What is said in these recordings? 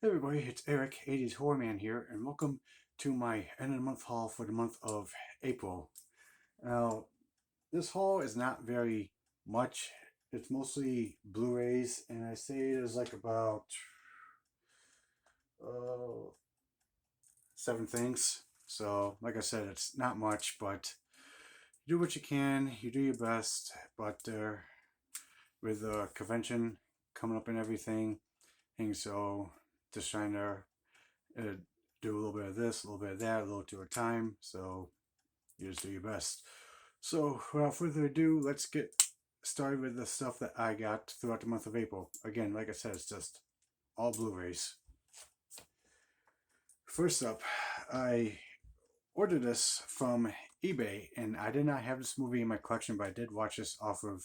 Hey everybody, it's Eric, 80s Horror Man here, and welcome to my end of the month haul for the month of April. Now, this haul is not very much. It's mostly Blu-rays, and I say there's like about uh, 7 things. So, like I said, it's not much, but you do what you can, you do your best. But with the convention coming up and everything, and so just trying to uh, do a little bit of this, a little bit of that, a little to a time. So you just do your best. So without further ado, let's get started with the stuff that I got throughout the month of April. Again, like I said, it's just all Blu-rays. First up, I ordered this from eBay, and I did not have this movie in my collection, but I did watch this off of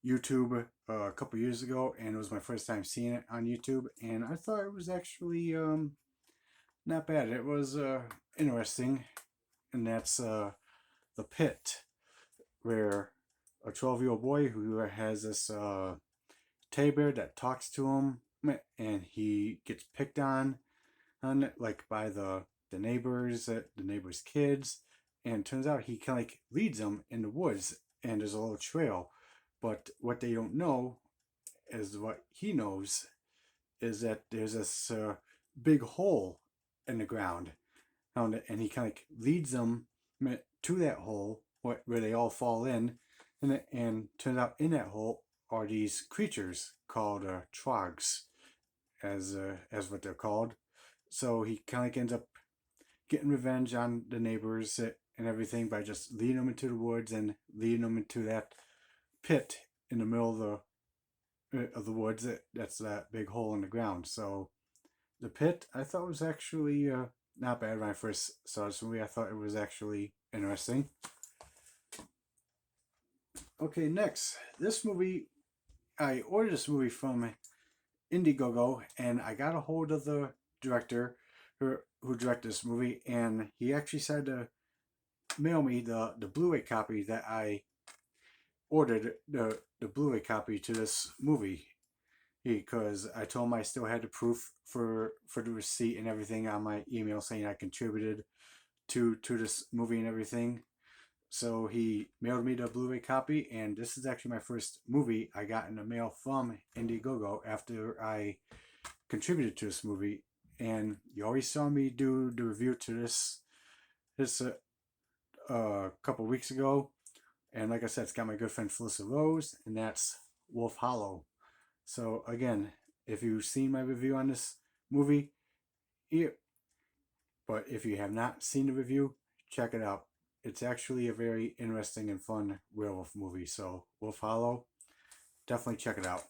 YouTube a couple years ago, and it was my first time seeing it on YouTube, and I thought it was actually not bad. It was interesting, and that's The Pit, where a 12-year-old boy who has this teddy bear that talks to him, and he gets picked on like by the neighbors, the neighbors' kids, and it turns out he kind of like leads them in the woods, and there's a little trail. But what they don't know is what he knows is that there's this big hole in the ground, and he kind of like leads them to that hole where they all fall in, and turns out in that hole are these creatures called trogs, as what they're called. So he kind of like ends up getting revenge on the neighbors and everything by just leading them into the woods and leading them into that pit in the middle of the woods. That's that big hole in the ground. So the Pit, I thought was actually not bad when I first saw this movie. I thought it was actually interesting. Okay, next, this movie, I ordered this movie from Indiegogo, and I got a hold of the director who directed this movie, and he actually said to mail me the Blu-ray copy that I ordered, the Blu-ray copy to this movie, because I told him I still had the proof for the receipt and everything on my email saying I contributed to this movie and everything. So he mailed me the Blu-ray copy, and this is actually my first movie I got in the mail from Indiegogo after I contributed to this movie. And you always saw me do the review to this couple weeks ago, and like I said, it's got my good friend Felissa Rose, and that's Wolf Hollow. So again, if you've seen my review on this movie, but if you have not seen the review, check it out. It's actually a very interesting and fun werewolf movie. So Wolf Hollow, definitely check it out.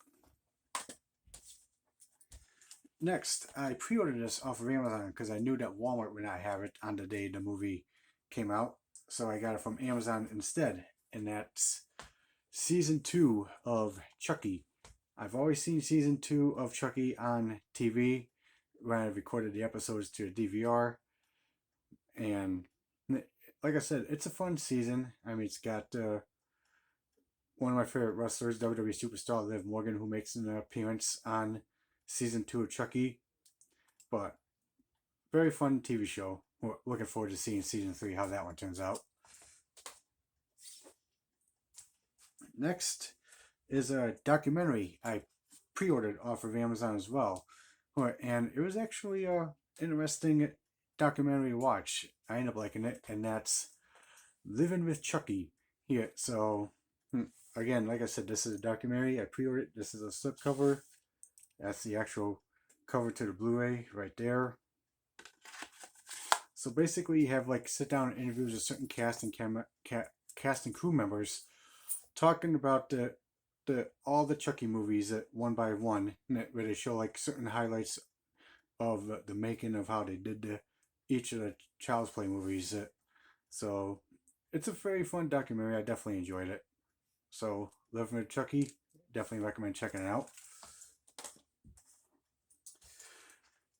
Next, I pre-ordered this off of Amazon because I knew that Walmart would not have it on the day the movie came out. So I got it from Amazon instead, and that's season 2 of Chucky. I've always seen season 2 of Chucky on TV when I recorded the episodes to a DVR, and like I said, it's a fun season. I mean, it's got one of my favorite wrestlers, WWE superstar Liv Morgan, who makes an appearance on season 2 of Chucky. But very fun TV show. We're looking forward to seeing season 3, how that one turns out. Next is a documentary I pre-ordered off of Amazon as well, and it was actually a interesting documentary to watch. I ended up liking it, and that's Living with Chucky. Here, so again, like I said, this is a documentary. I pre-ordered. This is a slipcover. That's the actual cover to the Blu-ray right there. So basically, you have like sit-down interviews with certain cast and crew members talking about all the Chucky movies one by one, where they show like certain highlights of the making of how they did each of the Child's Play movies. So it's a very fun documentary. I definitely enjoyed it. So Living with Chucky, definitely recommend checking it out.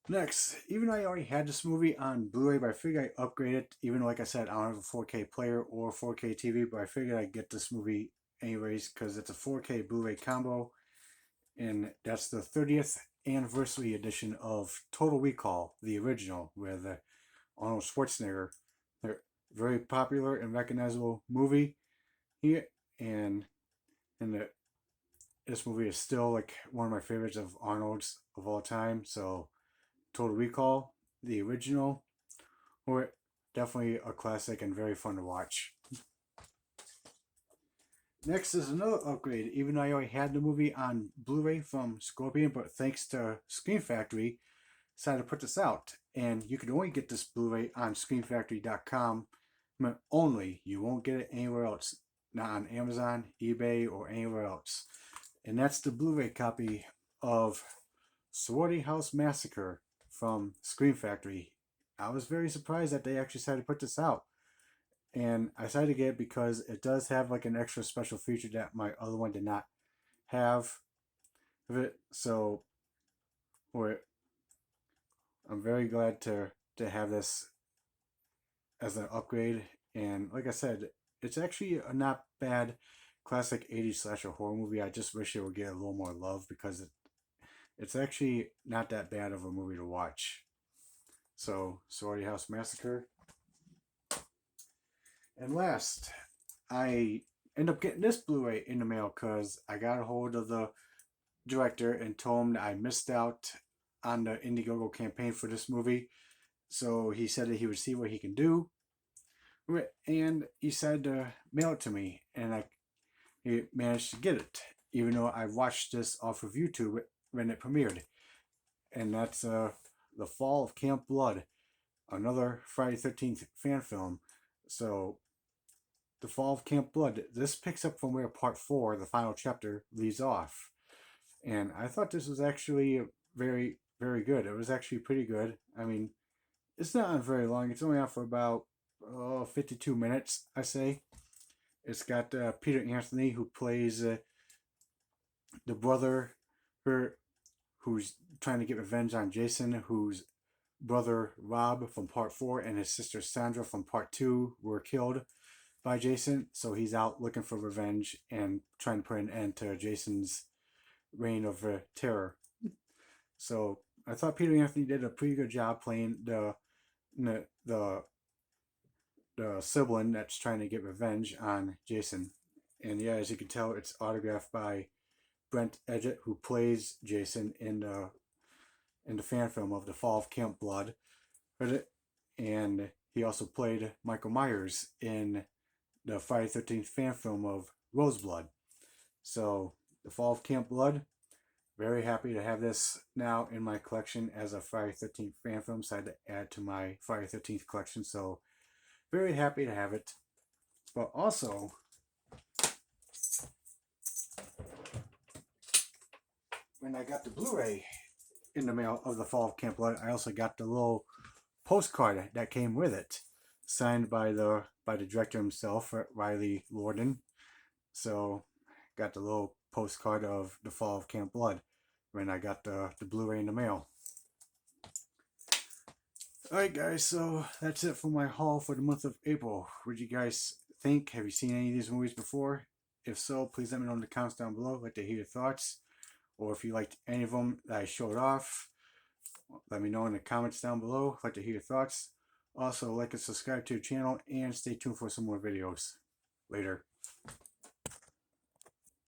Next, even though I already had this movie on Blu-ray, but I figured I'd upgrade it. Even though, like I said, I don't have a 4K player or 4K TV, but I figured I'd get this movie anyways because it's a 4K Blu-ray combo, and that's the 30th anniversary edition of Total Recall, the original, with Arnold Schwarzenegger. They're very popular and recognizable movie here, and this movie is still like one of my favorites of Arnold's of all time. So Total Recall, the original, or definitely a classic and very fun to watch. Next is another upgrade. Even though I already had the movie on Blu-ray from Scorpion, but thanks to Screen Factory, decided to put this out. And you can only get this Blu-ray on ScreenFactory.com only. You won't get it anywhere else. Not on Amazon, eBay, or anywhere else. And that's the Blu-ray copy of Sorority House Massacre from Screen Factory. I was very surprised that they actually decided to put this out. And I decided to get it because it does have like an extra special feature that my other one did not have of it. So I'm very glad to have this as an upgrade. And like I said, it's actually a not bad classic 80s slasher horror movie. I just wish it would get a little more love because it's actually not that bad of a movie to watch. So, Sorority House Massacre. And last, I end up getting this Blu-ray in the mail because I got a hold of the director and told him that I missed out on the Indiegogo campaign for this movie. So he said that he would see what he can do. And he said to mail it to me. And he managed to get it. Even though I watched this off of YouTube when it premiered. And that's The Fall of Camp Blood. Another Friday the 13th fan film. So The Fall of Camp Blood. This picks up from where part 4, the final chapter, leaves off. And I thought this was actually very, very good. It was actually pretty good. I mean, it's not on very long. It's only on for about 52 minutes, I say. It's got Peter Anthony, who plays the brother who's trying to get revenge on Jason, whose brother Rob from part 4 and his sister Sandra from part 2 were killed by Jason. So he's out looking for revenge and trying to put an end to Jason's reign of terror. So I thought Peter Anthony did a pretty good job playing the sibling that's trying to get revenge on Jason. And yeah, as you can tell, it's autographed by Brent Edgett, who plays Jason in the fan film of The Fall of Camp Blood. And he also played Michael Myers in the Friday the 13th fan film of Roseblood. So, The Fall of Camp Blood, very happy to have this now in my collection as a Friday the 13th fan film. So I had to add to my Friday the 13th collection. So, very happy to have it. But also, when I got the Blu-ray in the mail of The Fall of Camp Blood, I also got the little postcard that came with it, signed by the director himself, Riley Lorden. So, got the little postcard of The Fall of Camp Blood when I got the Blu-ray in the mail. Alright guys, so that's it for my haul for the month of April. What do you guys think? Have you seen any of these movies before? If so, please let me know in the comments down below. I'd like to hear your thoughts. Or if you liked any of them that I showed off, let me know in the comments down below. I'd like to hear your thoughts. Also, like and subscribe to the channel and stay tuned for some more videos. Later.